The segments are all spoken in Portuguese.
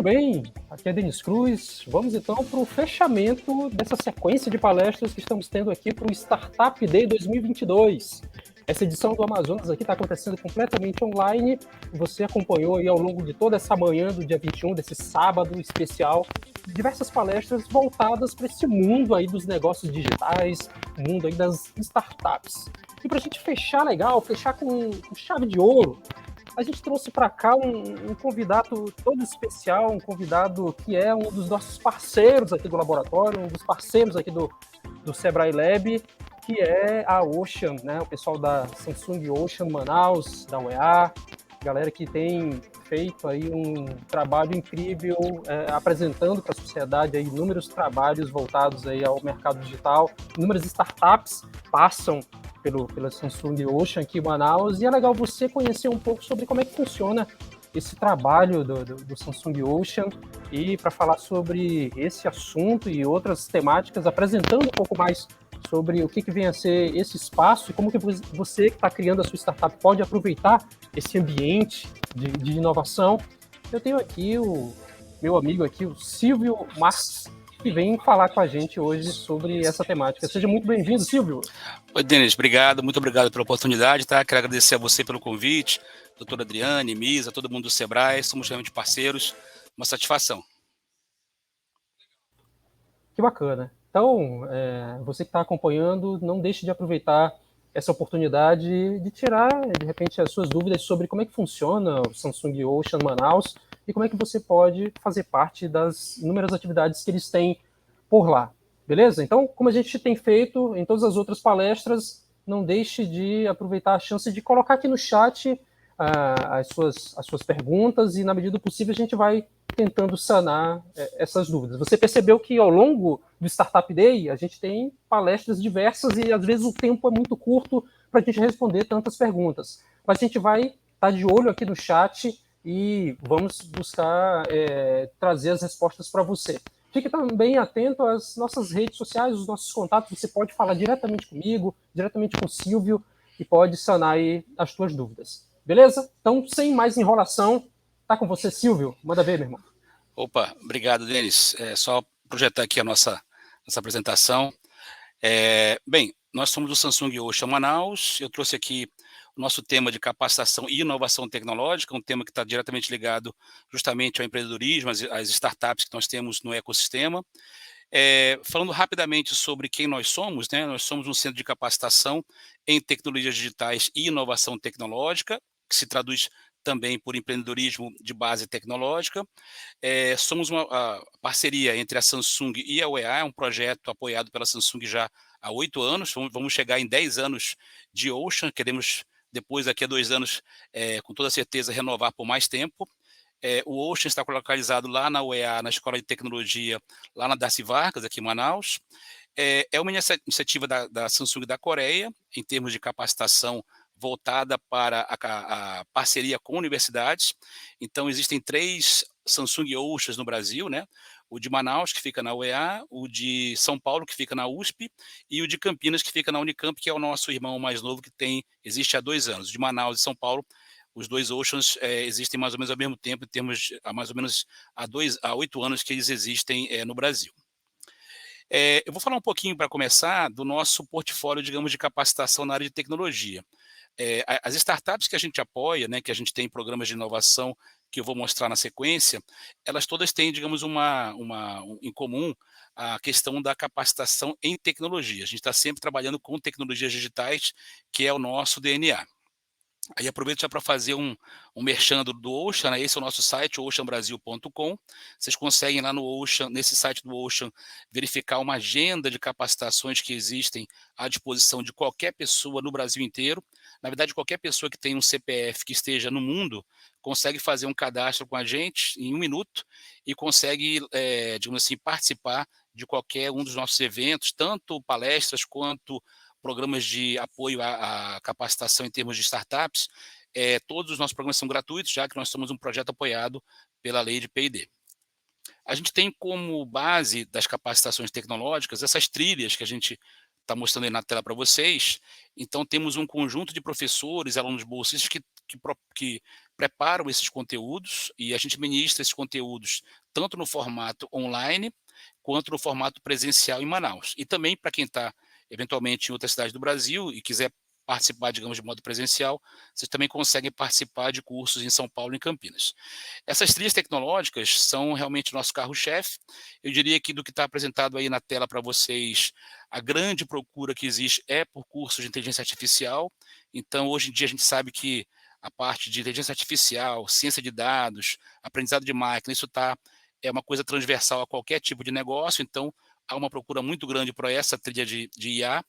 bem? Aqui é Denis Cruz. Vamos então para o fechamento dessa sequência de palestras que estamos tendo aqui para o Startup Day 2022. Essa edição do Amazonas aqui está acontecendo completamente online. Você acompanhou aí ao longo de toda essa manhã do dia 21, desse sábado especial, diversas palestras voltadas para esse mundo aí dos negócios digitais, mundo aí das startups. E para a gente fechar legal, fechar com chave de ouro, a gente trouxe para cá um convidado todo especial, um convidado que é um dos nossos parceiros aqui do laboratório, um dos parceiros aqui do Sebrae Lab, que é a Ocean, né? O pessoal da Samsung Ocean Manaus, da UEA, galera que tem feito aí um trabalho incrível, apresentando para a sociedade aí inúmeros trabalhos voltados aí ao mercado digital, inúmeras startups passam pela Samsung Ocean aqui em Manaus, e é legal você conhecer um pouco sobre como é que funciona esse trabalho do Samsung Ocean, e para falar sobre esse assunto e outras temáticas, apresentando um pouco mais sobre o que vem a ser esse espaço e como que você que está criando a sua startup pode aproveitar esse ambiente de inovação. Eu tenho aqui o meu amigo aqui, o Silvio Marques, que vem falar com a gente hoje sobre essa temática. Seja muito bem-vindo, Silvio. Oi, Denis, obrigado, muito obrigado pela oportunidade, tá? Quero agradecer a você pelo convite, doutora Adriane, Misa, todo mundo do Sebrae, somos realmente parceiros, uma satisfação. Que bacana. Então, você que está acompanhando, não deixe de aproveitar essa oportunidade de tirar, de repente, as suas dúvidas sobre como é que funciona o Samsung Ocean Manaus e como é que você pode fazer parte das inúmeras atividades que eles têm por lá. Beleza? Então, como a gente tem feito em todas as outras palestras, não deixe de aproveitar a chance de colocar aqui no chat as suas perguntas, e, na medida do possível, a gente vai tentando sanar essas dúvidas. Você percebeu que ao longo do Startup Day a gente tem palestras diversas e às vezes o tempo é muito curto para a gente responder tantas perguntas. Mas a gente vai estar de olho aqui no chat e vamos buscar trazer as respostas para você. Fique também atento às nossas redes sociais, os nossos contatos. Você pode falar diretamente comigo, diretamente com o Silvio, e pode sanar aí as suas dúvidas. Beleza? Então, sem mais enrolação, tá com você, Silvio. Manda ver, meu irmão. Opa, obrigado, Denis. Só projetar aqui a nossa apresentação. Bem, nós somos do Samsung Ocean Manaus. Eu trouxe aqui o nosso tema de capacitação e inovação tecnológica, um tema que está diretamente ligado justamente ao empreendedorismo, às startups que nós temos no ecossistema. Falando rapidamente sobre quem nós somos, né? Nós somos um centro de capacitação em tecnologias digitais e inovação tecnológica, que se traduz também por empreendedorismo de base tecnológica. Somos uma parceria entre a Samsung e a UEA, um projeto apoiado pela Samsung já há 8 anos, vamos chegar em 10 anos de Ocean, queremos depois, daqui a 2 anos, com toda certeza, renovar por mais tempo. O Ocean está localizado lá na UEA, na Escola de Tecnologia, lá na Darcy Vargas, aqui em Manaus. É uma iniciativa da Samsung da Coreia, em termos de capacitação voltada para a parceria com universidades. Então, existem 3 Samsung Oceans no Brasil, né? O de Manaus, que fica na UEA, o de São Paulo, que fica na USP, e o de Campinas, que fica na Unicamp, que é o nosso irmão mais novo, que existe há 2 anos. De Manaus e São Paulo, os 2 Oceans existem mais ou menos ao mesmo tempo, em termos há mais ou menos há 8 anos que eles existem no Brasil. Eu vou falar um pouquinho, para começar, do nosso portfólio, digamos, de capacitação na área de tecnologia. As startups que a gente apoia, né, que a gente tem programas de inovação, que eu vou mostrar na sequência, elas todas têm, digamos, em comum a questão da capacitação em tecnologia. A gente está sempre trabalhando com tecnologias digitais, que é o nosso DNA. Aí aproveito já para fazer um merchan do Ocean, né? Esse é o nosso site, oceanbrasil.com. Vocês conseguem lá no Ocean, nesse site do Ocean, verificar uma agenda de capacitações que existem à disposição de qualquer pessoa no Brasil inteiro. Na verdade, qualquer pessoa que tenha um CPF que esteja no mundo consegue fazer um cadastro com a gente em 1 minuto e consegue, digamos assim, participar de qualquer um dos nossos eventos, tanto palestras quanto programas de apoio à capacitação em termos de startups. Todos os nossos programas são gratuitos, já que nós somos um projeto apoiado pela lei de P&D. A gente tem como base das capacitações tecnológicas essas trilhas que a gente está mostrando aí na tela para vocês. Então, temos um conjunto de professores, alunos bolsistas que que preparam esses conteúdos, e a gente ministra esses conteúdos tanto no formato online, quanto no formato presencial em Manaus. E também para quem está, eventualmente, em outra cidade do Brasil e quiser participar, digamos, de modo presencial, vocês também conseguem participar de cursos em São Paulo e em Campinas. Essas trilhas tecnológicas são realmente o nosso carro-chefe. Eu diria que do que está apresentado aí na tela para vocês, a grande procura que existe é por cursos de inteligência artificial. Então, hoje em dia, a gente sabe que a parte de inteligência artificial, ciência de dados, aprendizado de máquina, é uma coisa transversal a qualquer tipo de negócio, então há uma procura muito grande para essa trilha de IA.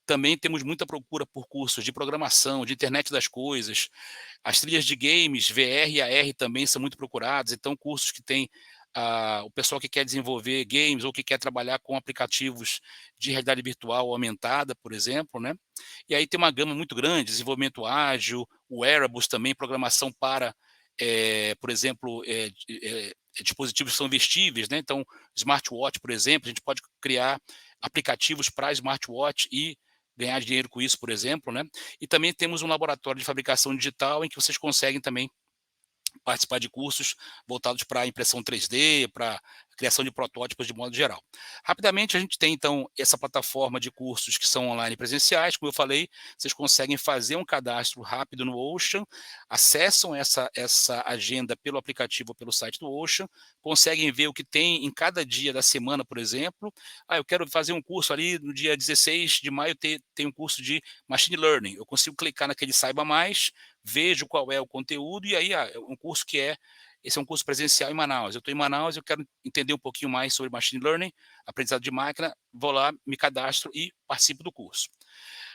Também temos muita procura por cursos de programação, de internet das coisas. As trilhas de games, VR e AR também são muito procuradas, então cursos que tem o pessoal que quer desenvolver games ou que quer trabalhar com aplicativos de realidade virtual aumentada, por exemplo, né? E aí tem uma gama muito grande, desenvolvimento ágil, wearables também, programação para, por exemplo, dispositivos que são vestíveis, né? Então, smartwatch, por exemplo, a gente pode criar aplicativos para smartwatch e ganhar dinheiro com isso, por exemplo, né? E também temos um laboratório de fabricação digital em que vocês conseguem também participar de cursos voltados para impressão 3D, para criação de protótipos de modo geral. Rapidamente, a gente tem, então, essa plataforma de cursos que são online e presenciais. Como eu falei, vocês conseguem fazer um cadastro rápido no Ocean, acessam essa agenda pelo aplicativo ou pelo site do Ocean, conseguem ver o que tem em cada dia da semana, por exemplo. Eu quero fazer um curso ali no dia 16 de maio, tem um curso de Machine Learning. Eu consigo clicar naquele Saiba Mais, vejo qual é o conteúdo, e aí um curso esse é um curso presencial em Manaus. Eu estou em Manaus, eu quero entender um pouquinho mais sobre Machine Learning, aprendizado de máquina, vou lá, me cadastro e participo do curso.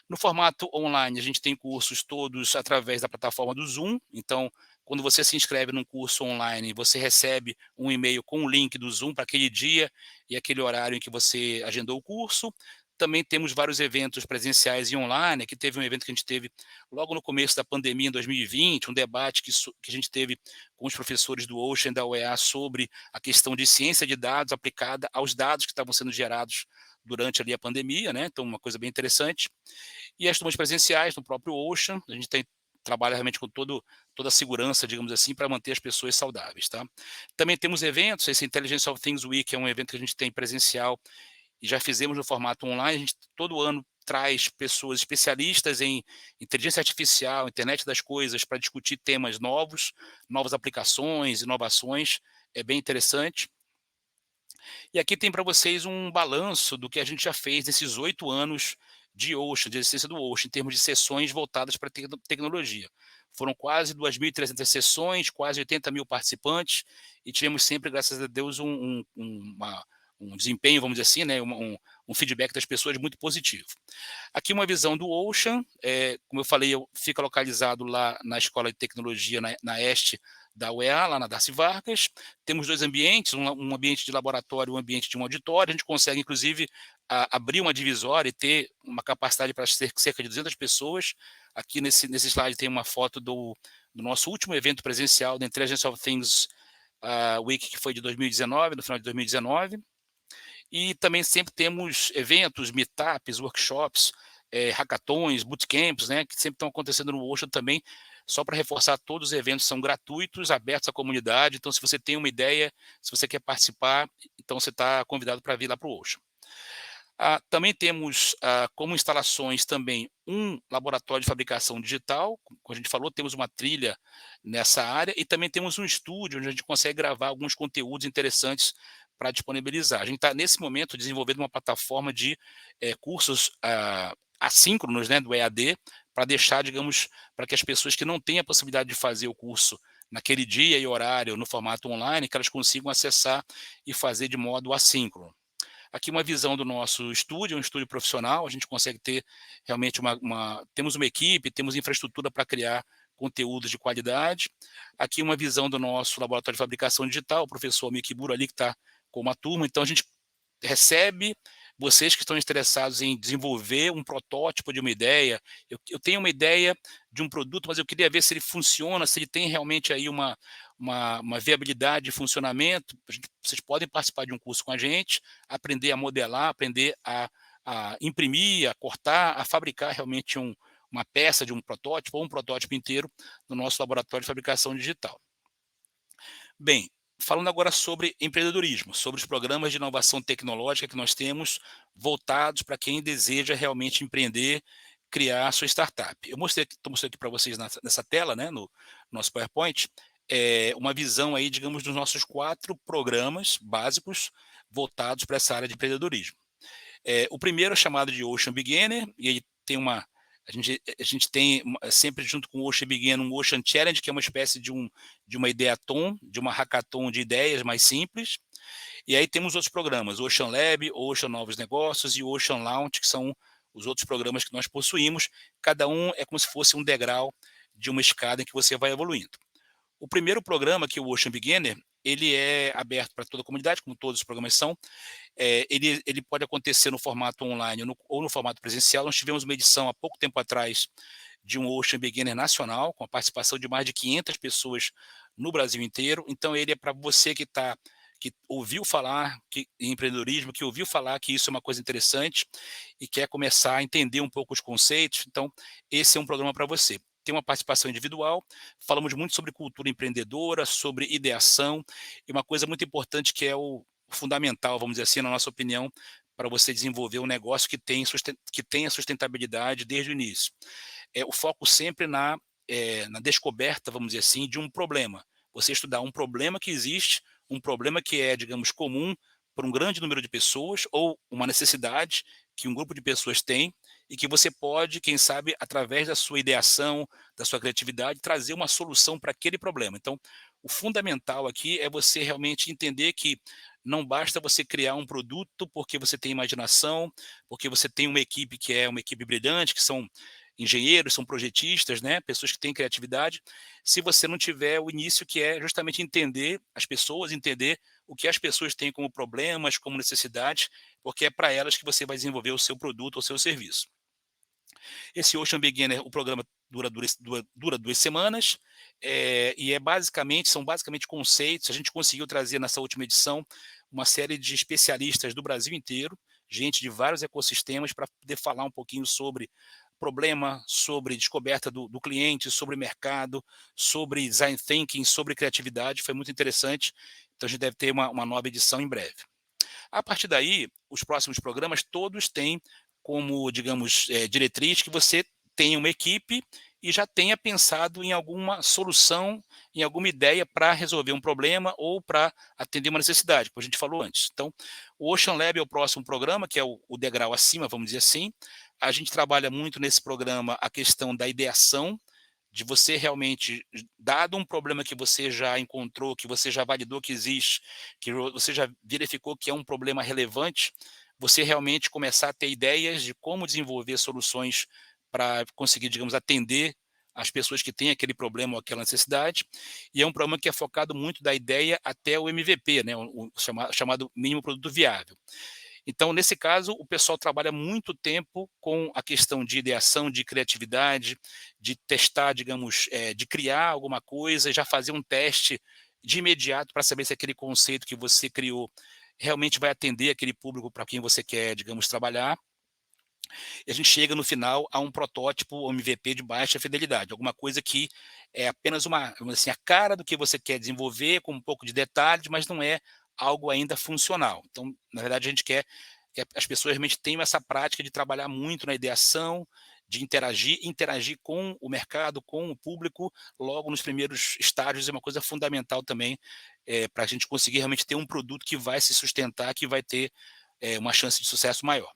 No formato online, a gente tem cursos todos através da plataforma do Zoom. Então, quando você se inscreve num curso online, você recebe um e-mail com o link do Zoom para aquele dia e aquele horário em que você agendou o curso. Também temos vários eventos presenciais e online. Aqui teve um evento que a gente teve logo no começo da pandemia, em 2020, um debate que a gente teve com os professores do Ocean e da UEA sobre a questão de ciência de dados aplicada aos dados que estavam sendo gerados durante ali a pandemia, né? Então, uma coisa bem interessante. E as turmas presenciais no próprio Ocean, a gente trabalha realmente com toda a segurança, digamos assim, para manter as pessoas saudáveis, tá? Também temos eventos, esse Intelligence of Things Week é um evento que a gente tem presencial e já fizemos no formato online. A gente todo ano traz pessoas especialistas em inteligência artificial, internet das coisas, para discutir temas novos, novas aplicações, inovações. É bem interessante. E aqui tem para vocês um balanço do que a gente já fez nesses 8 anos de Ocean, de existência do Ocean, em termos de sessões voltadas para tecnologia. Foram quase 2.300 sessões, quase 80 mil participantes, e tivemos sempre, graças a Deus, um desempenho, vamos dizer assim, né, um feedback das pessoas muito positivo. Aqui uma visão do Ocean, como eu falei, fica localizado lá na Escola de Tecnologia, na Este da UEA, lá na Darcy Vargas. Temos 2 ambientes, um ambiente de laboratório e um ambiente de um auditório. A gente consegue, inclusive, abrir uma divisória e ter uma capacidade para cerca de 200 pessoas. Aqui nesse slide tem uma foto do nosso último evento presencial da Intelligence of Things Week, que foi de 2019, no final de 2019. E também sempre temos eventos, meetups, workshops, hackathons, bootcamps, né, que sempre estão acontecendo no Ocean também. Só para reforçar, todos os eventos são gratuitos, abertos à comunidade. Então, se você tem uma ideia, se você quer participar, então você está convidado para vir lá para o Ocean. Também temos como instalações também um laboratório de fabricação digital. Como a gente falou, temos uma trilha nessa área e também temos um estúdio onde a gente consegue gravar alguns conteúdos interessantes para disponibilizar. A gente está, nesse momento, desenvolvendo uma plataforma de cursos assíncronos, né, do EAD, para deixar, digamos, para que as pessoas que não têm a possibilidade de fazer o curso naquele dia e horário no formato online, que elas consigam acessar e fazer de modo assíncrono. Aqui uma visão do nosso estúdio, um estúdio profissional. A gente consegue ter realmente temos uma equipe, temos infraestrutura para criar conteúdos de qualidade. Aqui uma visão do nosso laboratório de fabricação digital, o professor Mikiburo ali que está com uma turma. Então a gente recebe vocês que estão interessados em desenvolver um protótipo de uma ideia. Eu tenho uma ideia de um produto, mas eu queria ver se ele funciona, se ele tem realmente aí uma viabilidade de funcionamento. Vocês podem participar de um curso com a gente, aprender a modelar, aprender a imprimir, a cortar, a fabricar realmente um uma peça de um protótipo ou um protótipo inteiro no nosso laboratório de fabricação digital. Bem, falando agora sobre empreendedorismo, sobre os programas de inovação tecnológica que nós temos voltados para quem deseja realmente empreender, criar a sua startup. Estou mostrando aqui para vocês nessa tela, né, no nosso PowerPoint, uma visão aí, digamos, dos nossos 4 programas básicos voltados para essa área de empreendedorismo. O primeiro é chamado de Ocean Beginner, e ele tem a gente tem sempre junto com o Ocean Beginner um Ocean Challenge, que é uma espécie de uma ideathon, de uma hackathon de ideias mais simples. E aí temos outros programas, Ocean Lab, Ocean Novos Negócios e Ocean Launch, que são os outros programas que nós possuímos. Cada um é como se fosse um degrau de uma escada em que você vai evoluindo. O primeiro programa, que é o Ocean Beginner, ele é aberto para toda a comunidade, como todos os programas são. Ele pode acontecer no formato online ou no formato presencial. Nós tivemos uma edição há pouco tempo atrás de um Ocean Beginner nacional, com a participação de mais de 500 pessoas no Brasil inteiro. Então, ele é para você que ouviu falar em empreendedorismo, que ouviu falar que isso é uma coisa interessante e quer começar a entender um pouco os conceitos. Então, esse é um programa para você. Tem uma participação individual, falamos muito sobre cultura empreendedora, sobre ideação, e uma coisa muito importante que é o fundamental, vamos dizer assim, na nossa opinião, para você desenvolver um negócio que tenha sustentabilidade desde o início. O foco sempre na descoberta, vamos dizer assim, de um problema. Você estudar um problema que existe, um problema que é, digamos, comum para um grande número de pessoas, ou uma necessidade que um grupo de pessoas tem, e que você pode, quem sabe, através da sua ideação, da sua criatividade, trazer uma solução para aquele problema. Então, o fundamental aqui é você realmente entender que não basta você criar um produto porque você tem imaginação, porque você tem uma equipe que é uma equipe brilhante, que são engenheiros, são projetistas, né? Pessoas que têm criatividade, se você não tiver o início, que é justamente entender as pessoas, entender o que as pessoas têm como problemas, como necessidades, porque é para elas que você vai desenvolver o seu produto ou seu serviço. Esse Ocean Beginner, o programa dura 2 semanas, e são basicamente conceitos. A gente conseguiu trazer nessa última edição uma série de especialistas do Brasil inteiro, gente de vários ecossistemas, para poder falar um pouquinho sobre problema, sobre descoberta do cliente, sobre mercado, sobre design thinking, sobre criatividade. Foi muito interessante. Então a gente deve ter uma nova edição em breve. A partir daí, os próximos programas todos têm como, digamos, diretriz que você tenha uma equipe e já tenha pensado em alguma solução, em alguma ideia para resolver um problema ou para atender uma necessidade, como a gente falou antes. Então, o Ocean Lab é o próximo programa, que é o degrau acima, vamos dizer assim. A gente trabalha muito nesse programa a questão da ideação, de você realmente, dado um problema que você já encontrou, que você já validou que existe, que você já verificou que é um problema relevante, você realmente começar a ter ideias de como desenvolver soluções para conseguir, digamos, atender as pessoas que têm aquele problema ou aquela necessidade. E é um programa que é focado muito da ideia até o MVP, né, o chamado mínimo produto viável. Então, nesse caso, o pessoal trabalha muito tempo com a questão de ideação, de criatividade, de testar, digamos, de criar alguma coisa e já fazer um teste de imediato para saber se aquele conceito que você criou realmente vai atender aquele público para quem você quer, digamos, trabalhar. E a gente chega no final a um protótipo ou MVP de baixa fidelidade, alguma coisa que é apenas assim, a cara do que você quer desenvolver, com um pouco de detalhes, mas não é algo ainda funcional. Então, na verdade, a gente quer que as pessoas realmente tenham essa prática de trabalhar muito na ideação, de interagir com o mercado, com o público, logo nos primeiros estágios, é uma coisa fundamental também, para a gente conseguir realmente ter um produto que vai se sustentar, que vai ter uma chance de sucesso maior.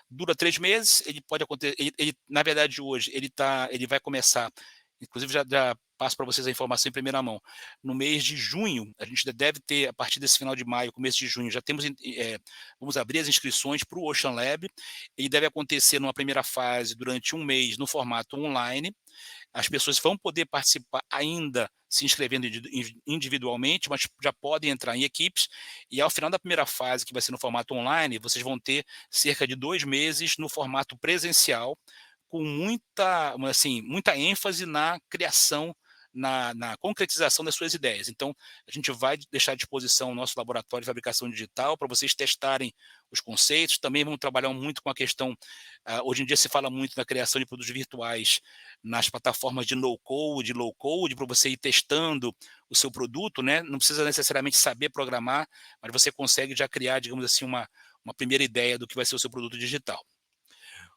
Dura 3 meses, ele pode acontecer, na verdade, hoje, ele vai começar, inclusive já passo para vocês a informação em primeira mão, no mês de junho, a gente deve ter, a partir desse final de maio, começo de junho, vamos abrir as inscrições para o Ocean Lab. Ele deve acontecer numa primeira fase, durante um mês, no formato online. As pessoas vão poder participar ainda se inscrevendo individualmente, mas já podem entrar em equipes, e ao final da primeira fase, que vai ser no formato online, vocês vão ter cerca de 2 meses no formato presencial, com muita ênfase na criação na concretização das suas ideias. Então, a gente vai deixar à disposição o nosso laboratório de fabricação digital para vocês testarem os conceitos. Também vamos trabalhar muito com a questão, hoje em dia se fala muito na criação de produtos virtuais nas plataformas de no-code, low-code, para você ir testando o seu produto, né? Não precisa necessariamente saber programar, mas você consegue já criar, digamos assim, uma primeira ideia do que vai ser o seu produto digital.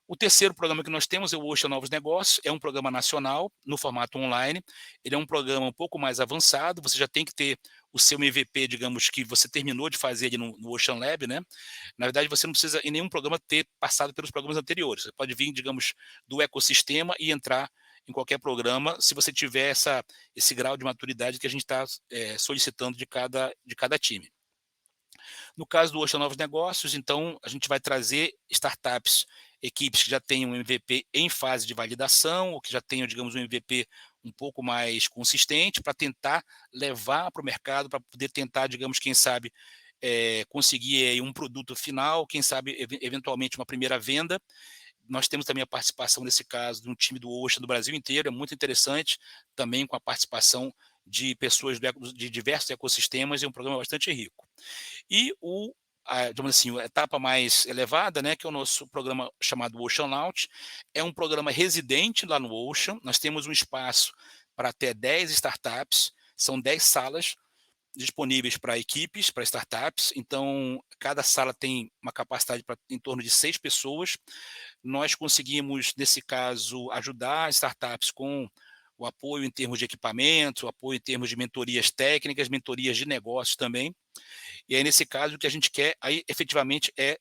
O terceiro programa que nós temos é o Ocean Novos Negócios, é um programa nacional, no formato online. Ele é um programa um pouco mais avançado, você já tem que ter o seu MVP, digamos, que você terminou de fazer ali no Ocean Lab, né? Na verdade, você não precisa em nenhum programa ter passado pelos programas anteriores. Você pode vir, digamos, do ecossistema e entrar em qualquer programa, se você tiver esse grau de maturidade que a gente está solicitando de cada time. No caso do Ocean Novos Negócios, então, a gente vai trazer startups, equipes que já tenham um MVP em fase de validação, ou que já tenham, digamos, um MVP um pouco mais consistente, para tentar levar para o mercado, para poder tentar, digamos, quem sabe, conseguir aí um produto final, quem sabe, eventualmente, uma primeira venda. Nós temos também a participação, nesse caso, de um time do Ocean do Brasil inteiro, é muito interessante, também com a participação de pessoas de diversos ecossistemas, é um programa bastante rico. E digamos assim, a etapa mais elevada, né, que é o nosso programa chamado Ocean Launch, é um programa residente lá no Ocean. Nós temos um espaço para até 10 startups, são 10 salas disponíveis para equipes, para startups. Então, cada sala tem uma capacidade para em torno de 6 pessoas. Nós conseguimos, nesse caso, ajudar startups com o apoio em termos de equipamento, o apoio em termos de mentorias técnicas, mentorias de negócios também. E aí, nesse caso, o que a gente quer aí, efetivamente, é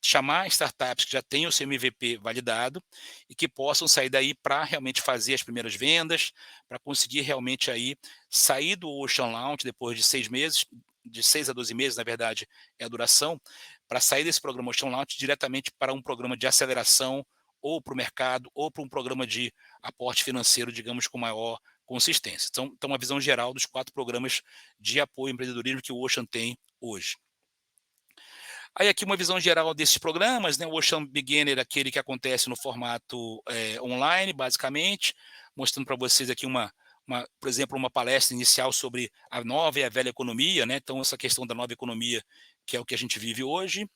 chamar startups que já tenham o seu MVP validado e que possam sair daí para realmente fazer as primeiras vendas, para conseguir realmente aí sair do Ocean Launch depois de 6 meses, de 6 a 12 meses, na verdade, é a duração, para sair desse programa Ocean Launch diretamente para um programa de aceleração, ou para o mercado, ou para um programa de aporte financeiro, digamos, com maior consistência. Então, uma visão geral dos 4 programas de apoio ao empreendedorismo que o Ocean tem hoje. Aí aqui uma visão geral desses programas, né? O Ocean Beginner, aquele que acontece no formato online, basicamente, mostrando para vocês aqui por exemplo, uma palestra inicial sobre a nova e a velha economia, né? Então, essa questão da nova economia, que é o que a gente vive hoje.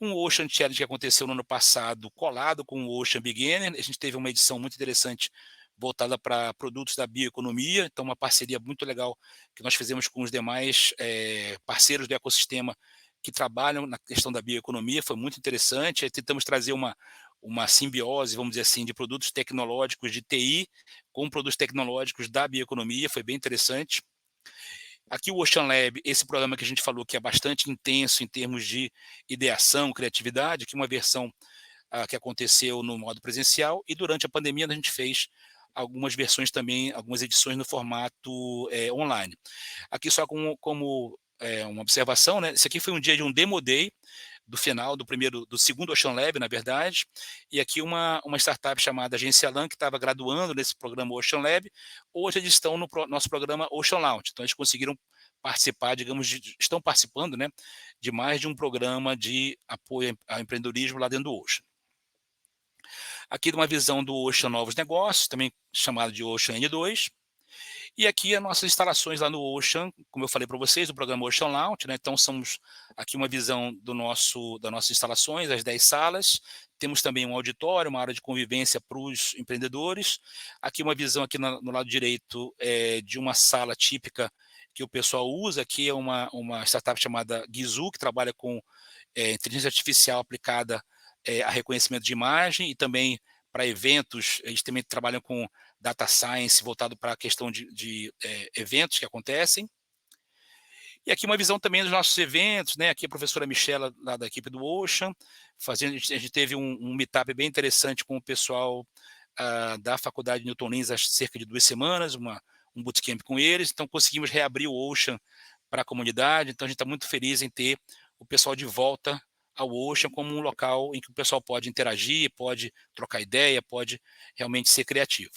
Um Ocean Challenge que aconteceu no ano passado, colado com o Ocean Beginner. A gente teve uma edição muito interessante voltada para produtos da bioeconomia, então uma parceria muito legal que nós fizemos com os demais parceiros do ecossistema que trabalham na questão da bioeconomia, foi muito interessante. Aí tentamos trazer uma simbiose, vamos dizer assim, de produtos tecnológicos de TI com produtos tecnológicos da bioeconomia, foi bem interessante. Aqui o Ocean Lab, esse programa que a gente falou que é bastante intenso em termos de ideação, criatividade, aqui uma versão que aconteceu no modo presencial, e durante a pandemia a gente fez algumas versões também, algumas edições no formato online. Aqui só como uma observação, né? Esse aqui foi um dia de um Demo Day, do segundo Ocean Lab, na verdade, e aqui uma startup chamada Agência LAN, que estava graduando nesse programa Ocean Lab, hoje eles estão no nosso programa Ocean Launch, então eles conseguiram participar, digamos, estão participando, né, de mais de um programa de apoio ao empreendedorismo lá dentro do Ocean. Aqui uma visão do Ocean Novos Negócios, também chamado de Ocean N2, e aqui as nossas instalações lá no Ocean, como eu falei para vocês, do programa Ocean Launch, né? Então somos aqui uma visão das nossas instalações, as 10 salas. Temos também um auditório, uma área de convivência para os empreendedores. Aqui uma visão aqui no lado direito de uma sala típica que o pessoal usa. Aqui é uma startup chamada Gizu, que trabalha com inteligência artificial aplicada a reconhecimento de imagem e também para eventos. Eles também trabalham com data science voltado para a questão de eventos que acontecem. E aqui uma visão também dos nossos eventos, né? Aqui a professora Michela, lá da equipe do Ocean, a gente teve um meetup bem interessante com o pessoal da Faculdade Newton Lins há cerca de 2 semanas, um bootcamp com eles. Então conseguimos reabrir o Ocean para a comunidade. Então a gente está muito feliz em ter o pessoal de volta ao Ocean como um local em que o pessoal pode interagir, pode trocar ideia, pode realmente ser criativo.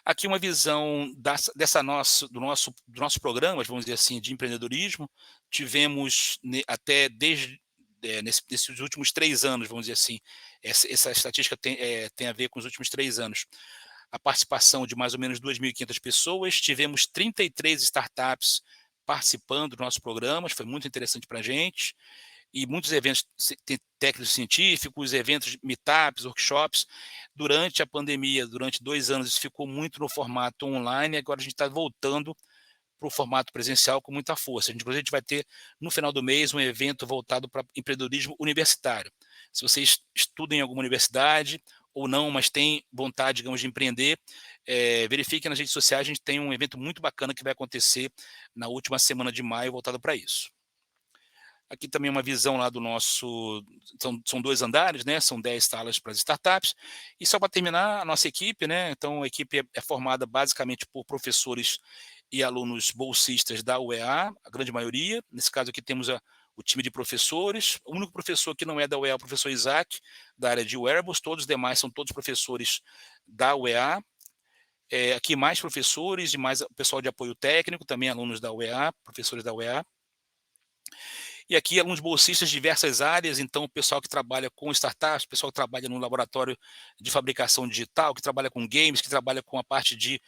Aqui uma visão do nosso programa, vamos dizer assim, de empreendedorismo. Tivemos até nesses últimos 3 anos, vamos dizer assim, essa estatística tem a ver com os últimos 3 anos. a participação de mais ou menos 2.500 pessoas, tivemos 33 startups participando dos nossos programas, foi muito interessante para a gente, e muitos eventos técnicos científicos, eventos, meetups, workshops. Durante a pandemia, durante 2 anos, isso ficou muito no formato online, agora a gente está voltando para o formato presencial com muita força. Inclusive, a gente vai ter, no final do mês, um evento voltado para empreendedorismo universitário. Se vocês estudam em alguma universidade ou não, mas têm vontade, digamos, de empreender, verifiquem nas redes sociais, a gente tem um evento muito bacana que vai acontecer na última semana de maio, voltado para isso. Aqui também uma visão lá do nosso, são 2 andares, né? São 10 salas para as startups. E só para terminar, a nossa equipe, né? Então a equipe é formada basicamente por professores e alunos bolsistas da UEA, a grande maioria. Nesse caso aqui temos o time de professores. O único professor que não é da UEA é o professor Isaac, da área de wearables. Todos os demais são todos professores da UEA. Aqui mais professores e mais pessoal de apoio técnico, também alunos da UEA, professores da UEA. E aqui alunos bolsistas de diversas áreas, então o pessoal que trabalha com startups, o pessoal que trabalha no laboratório de fabricação digital, que trabalha com games, que trabalha com a parte de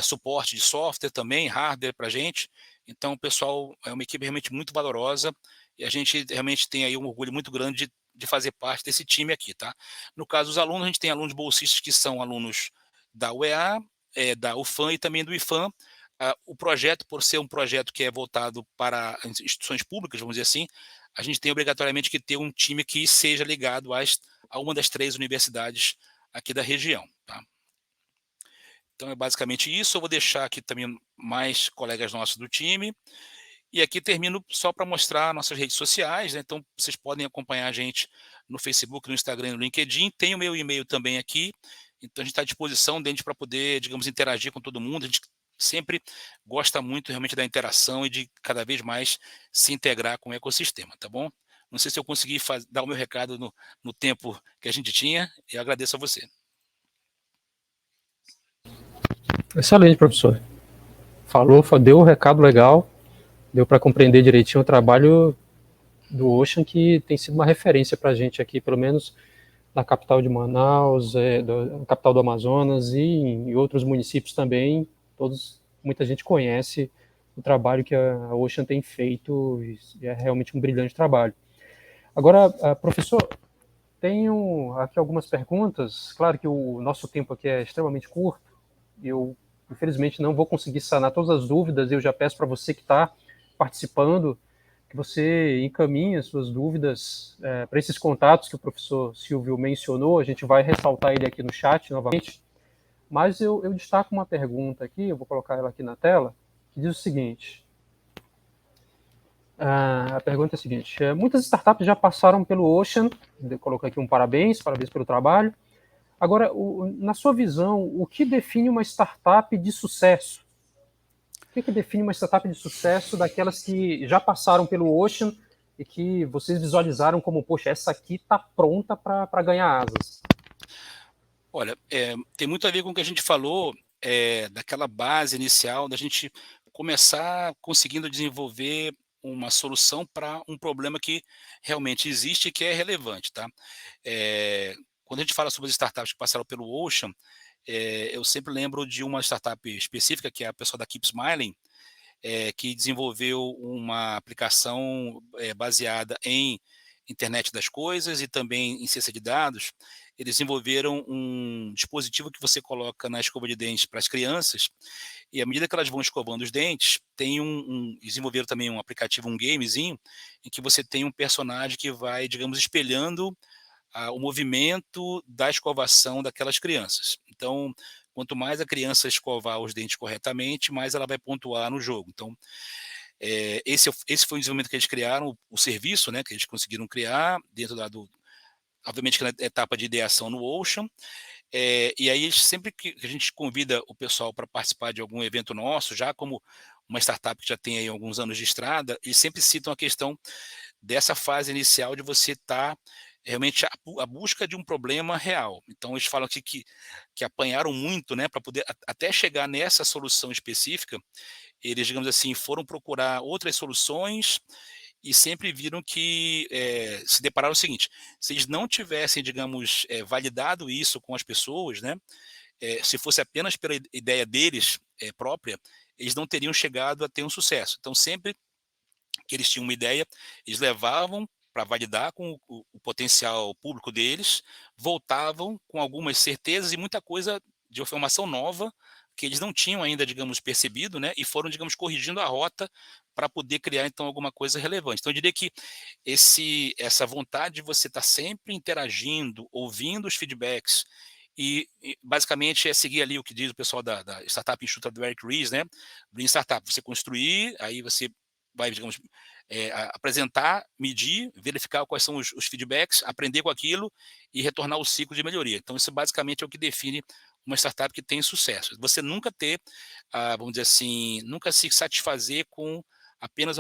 suporte de software também, hardware para a gente. Então o pessoal é uma equipe realmente muito valorosa e a gente realmente tem aí um orgulho muito grande de fazer parte desse time aqui, tá? No caso dos alunos, a gente tem alunos bolsistas que são alunos da UEA, da UFAM e também do IFAM. O projeto, por ser um projeto que é voltado para instituições públicas, vamos dizer assim, a gente tem obrigatoriamente que ter um time que seja ligado a uma das 3 universidades aqui da região. Tá? Então é basicamente isso. Eu vou deixar aqui também mais colegas nossos do time. E aqui termino só para mostrar nossas redes sociais, né? Então vocês podem acompanhar a gente no Facebook, no Instagram e no LinkedIn. Tem o meu e-mail também aqui. Então a gente está à disposição dentro para poder, digamos, interagir com todo mundo. A gente sempre gosta muito realmente da interação e de cada vez mais se integrar com o ecossistema, tá bom? Não sei se eu consegui dar o meu recado no tempo que a gente tinha e agradeço a você. Excelente, professor. Deu o recado legal, deu para compreender direitinho o trabalho do Ocean, que tem sido uma referência para a gente aqui, pelo menos na capital de Manaus, da capital do Amazonas e em outros municípios também. Muita gente conhece o trabalho que a Ocean tem feito e é realmente um brilhante trabalho. Agora, professor, tenho aqui algumas perguntas. Claro que o nosso tempo aqui é extremamente curto. Eu, infelizmente, não vou conseguir sanar todas as dúvidas. Eu já peço para você que está participando que você encaminhe as suas dúvidas para esses contatos que o professor Silvio mencionou. A gente vai ressaltar ele aqui no chat novamente. Mas eu destaco uma pergunta aqui, eu vou colocar ela aqui na tela, que diz o seguinte. A pergunta é a seguinte: muitas startups já passaram pelo Ocean, eu coloco aqui um parabéns pelo trabalho. Agora, na sua visão, o que define uma startup de sucesso? O que define uma startup de sucesso daquelas que já passaram pelo Ocean e que vocês visualizaram como, poxa, essa aqui está pronta para ganhar asas? Olha, tem muito a ver com o que a gente falou, daquela base inicial, da gente começar conseguindo desenvolver uma solução para um problema que realmente existe e que é relevante, tá? Quando a gente fala sobre as startups que passaram pelo Ocean, eu sempre lembro de uma startup específica, que é a pessoa da Keep Smiling, que desenvolveu uma aplicação baseada em internet das coisas e também em ciência de dados. Eles desenvolveram um dispositivo que você coloca na escova de dentes para as crianças, e à medida que elas vão escovando os dentes, desenvolveram também um aplicativo, um gamezinho, em que você tem um personagem que vai, digamos, espelhando o movimento da escovação daquelas crianças. Então, quanto mais a criança escovar os dentes corretamente, mais ela vai pontuar no jogo. Então, esse foi o desenvolvimento que eles criaram, o serviço, né, que eles conseguiram criar dentro obviamente que na etapa de ideação no Ocean. E aí, sempre que a gente convida o pessoal para participar de algum evento nosso, já como uma startup que já tem aí alguns anos de estrada, eles sempre citam a questão dessa fase inicial de você estar realmente a busca de um problema real. Então, eles falam aqui que apanharam muito, né, para poder até chegar nessa solução específica. Eles, digamos assim, foram procurar outras soluções e sempre viram que se depararam o seguinte: se eles não tivessem, digamos, validado isso com as pessoas, né, se fosse apenas pela ideia deles própria, eles não teriam chegado a ter um sucesso. Então, sempre que eles tinham uma ideia, eles levavam para validar com o potencial público deles, voltavam com algumas certezas e muita coisa de informação nova que eles não tinham ainda, digamos, percebido, né? E foram, digamos, corrigindo a rota para poder criar, então, alguma coisa relevante. Então, eu diria que essa vontade de você estar sempre interagindo, ouvindo os feedbacks, e basicamente é seguir ali o que diz o pessoal da Startup Enxuta do Eric Ries, né? Lean Startup, você construir, aí você vai, digamos, apresentar, medir, verificar quais são os feedbacks, aprender com aquilo e retornar o ciclo de melhoria. Então, isso basicamente é o que define uma startup que tem sucesso. Você nunca ter, vamos dizer assim, nunca se satisfazer com apenas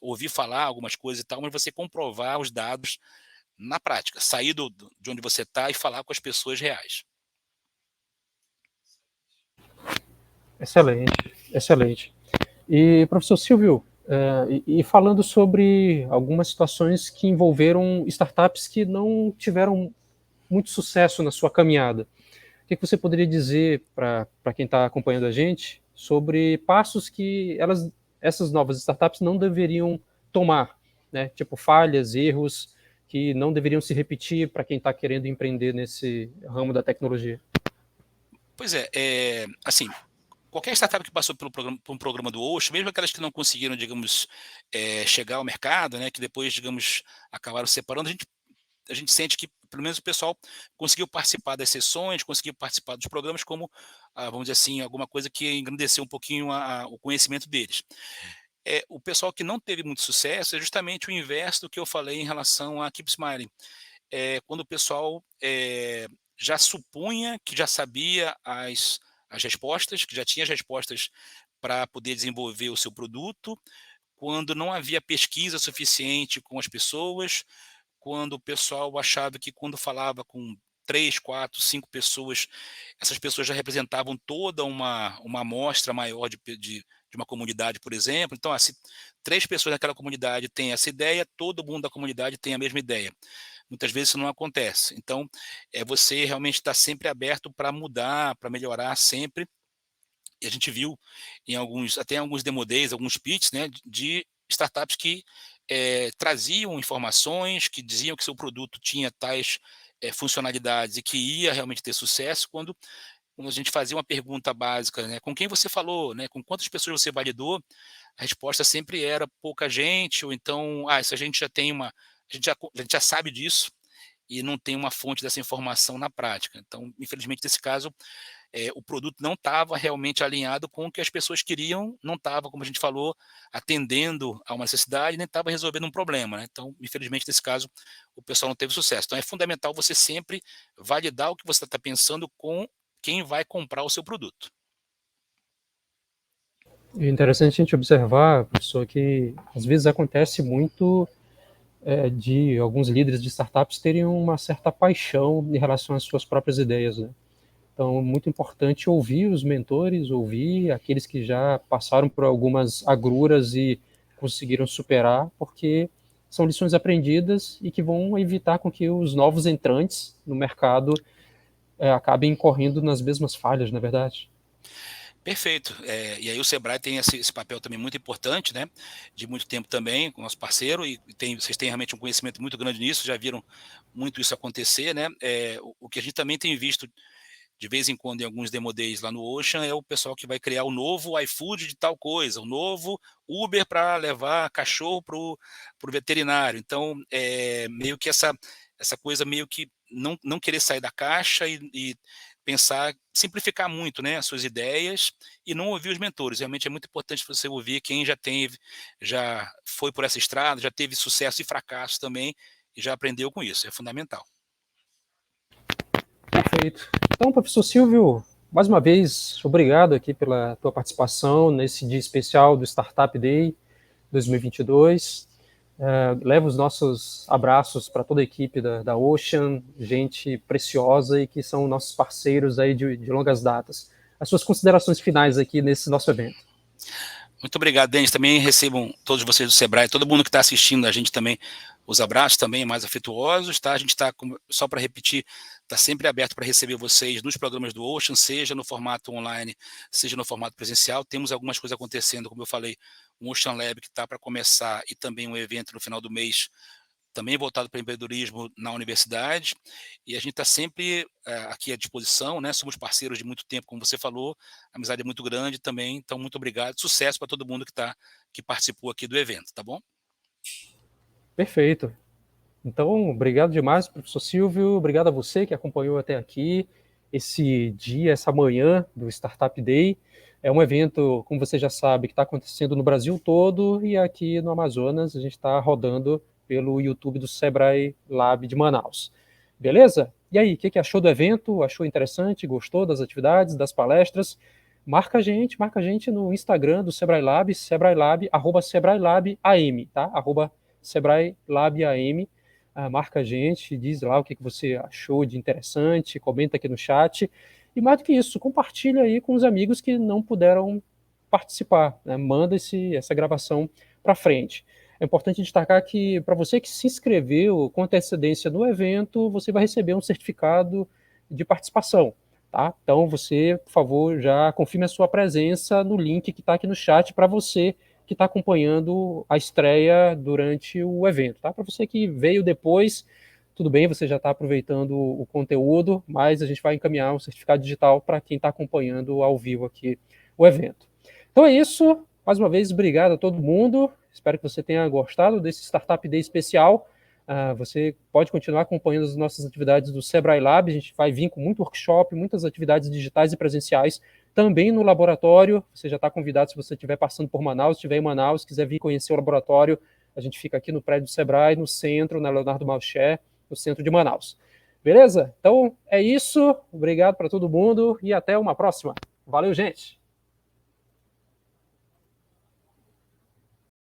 ouvir falar algumas coisas e tal, mas você comprovar os dados na prática, sair de onde você está e falar com as pessoas reais. Excelente, excelente. E, professor Silvio, e falando sobre algumas situações que envolveram startups que não tiveram muito sucesso na sua caminhada, o que você poderia dizer para quem está acompanhando a gente sobre passos que essas novas startups não deveriam tomar, né? Tipo falhas, erros que não deveriam se repetir para quem está querendo empreender nesse ramo da tecnologia? Pois é, assim, qualquer startup que passou por um programa do Ocean, mesmo aquelas que não conseguiram, digamos, chegar ao mercado, né, que depois, digamos, acabaram separando, a gente sente que pelo menos o pessoal conseguiu participar das sessões, conseguiu participar dos programas como, vamos dizer assim, alguma coisa que engrandeceu um pouquinho o conhecimento deles. O pessoal que não teve muito sucesso é justamente o inverso do que eu falei em relação a Keep Smiling. Quando o pessoal já supunha que já sabia as respostas, que já tinha as respostas para poder desenvolver o seu produto, quando não havia pesquisa suficiente com as pessoas, quando o pessoal achava que quando falava com 3, 4, 5 pessoas, essas pessoas já representavam toda uma amostra maior de uma comunidade, por exemplo. Então, se 3 pessoas naquela comunidade têm essa ideia, todo mundo da comunidade tem a mesma ideia. Muitas vezes isso não acontece. Então, você realmente está sempre aberto para mudar, para melhorar sempre. E a gente viu até em alguns demo days, alguns pitches, né, de startups que traziam informações, que diziam que seu produto tinha tais funcionalidades e que ia realmente ter sucesso, quando a gente fazia uma pergunta básica, né, com quem você falou, né, com quantas pessoas você validou, a resposta sempre era pouca gente, ou então, isso a gente já tem a gente já sabe disso e não tem uma fonte dessa informação na prática. Então, infelizmente, nesse caso, o produto não estava realmente alinhado com o que as pessoas queriam, não estava, como a gente falou, atendendo a uma necessidade, nem estava resolvendo um problema, né? Então, infelizmente, nesse caso, o pessoal não teve sucesso. Então, é fundamental você sempre validar o que você está pensando com quem vai comprar o seu produto. É interessante a gente observar, professor, que às vezes acontece muito de alguns líderes de startups terem uma certa paixão em relação às suas próprias ideias, né? Então, é muito importante ouvir os mentores, ouvir aqueles que já passaram por algumas agruras e conseguiram superar, porque são lições aprendidas e que vão evitar com que os novos entrantes no mercado acabem incorrendo nas mesmas falhas, não é verdade? Perfeito. E aí o Sebrae tem esse papel também muito importante, né? De muito tempo também, com o nosso parceiro, e vocês têm realmente um conhecimento muito grande nisso, já viram muito isso acontecer, né? O que a gente também tem visto de vez em quando em alguns demo days lá no Ocean é o pessoal que vai criar o novo iFood de tal coisa, o novo Uber para levar cachorro para o veterinário. Então, meio que essa coisa meio que não querer sair da caixa e pensar, simplificar muito, né, as suas ideias e não ouvir os mentores. Realmente é muito importante você ouvir quem já foi por essa estrada, já teve sucesso e fracasso também e já aprendeu com isso. É fundamental. Perfeito. Então, professor Silvio, mais uma vez, obrigado aqui pela tua participação nesse dia especial do Startup Day 2022. Leva os nossos abraços para toda a equipe da Ocean, gente preciosa e que são nossos parceiros aí de longas datas. As suas considerações finais aqui nesse nosso evento. Muito obrigado, Denis. Também recebam todos vocês do Sebrae, todo mundo que está assistindo a gente também, os abraços também mais afetuosos, tá? A gente está, só para repetir, está sempre aberto para receber vocês nos programas do Ocean, seja no formato online, seja no formato presencial. Temos algumas coisas acontecendo, como eu falei, um Ocean Lab que está para começar e também um evento no final do mês, também voltado para empreendedorismo na universidade, e a gente está sempre aqui à disposição, né? Somos parceiros de muito tempo, como você falou, a amizade é muito grande também, então muito obrigado, sucesso para todo mundo que participou aqui do evento, tá bom? Perfeito. Então, obrigado demais, professor Silvio, obrigado a você que acompanhou até aqui esse dia, essa manhã do Startup Day. É um evento, como você já sabe, que está acontecendo no Brasil todo e aqui no Amazonas a gente está rodando pelo YouTube do Sebrae Lab de Manaus. Beleza? E aí, o que achou do evento? Achou interessante? Gostou das atividades, das palestras? Marca a gente no Instagram do Sebrae Lab, Sebrae Lab, @SebraeLabAM, tá? @SebraeLabAM. Marca a gente, diz lá o que você achou de interessante, comenta aqui no chat. E mais do que isso, compartilha aí com os amigos que não puderam participar, né? Manda essa gravação para frente. É importante destacar que, para você que se inscreveu com antecedência no evento, você vai receber um certificado de participação. Tá? Então, você, por favor, já confirme a sua presença no link que está aqui no chat para você que está acompanhando a estreia durante o evento. Tá? Para você que veio depois, tudo bem, você já está aproveitando o conteúdo, mas a gente vai encaminhar um certificado digital para quem está acompanhando ao vivo aqui o evento. Então é isso. Mais uma vez, obrigado a todo mundo. Espero que você tenha gostado desse Startup Day especial. Você pode continuar acompanhando as nossas atividades do Sebrae Lab. A gente vai vir com muito workshop, muitas atividades digitais e presenciais também no laboratório. Você já está convidado, se você estiver passando por Manaus, estiver em Manaus, quiser vir conhecer o laboratório, a gente fica aqui no prédio do Sebrae, no centro, na Leonardo Malcher, no centro de Manaus. Beleza? Então é isso. Obrigado para todo mundo e até uma próxima. Valeu, gente!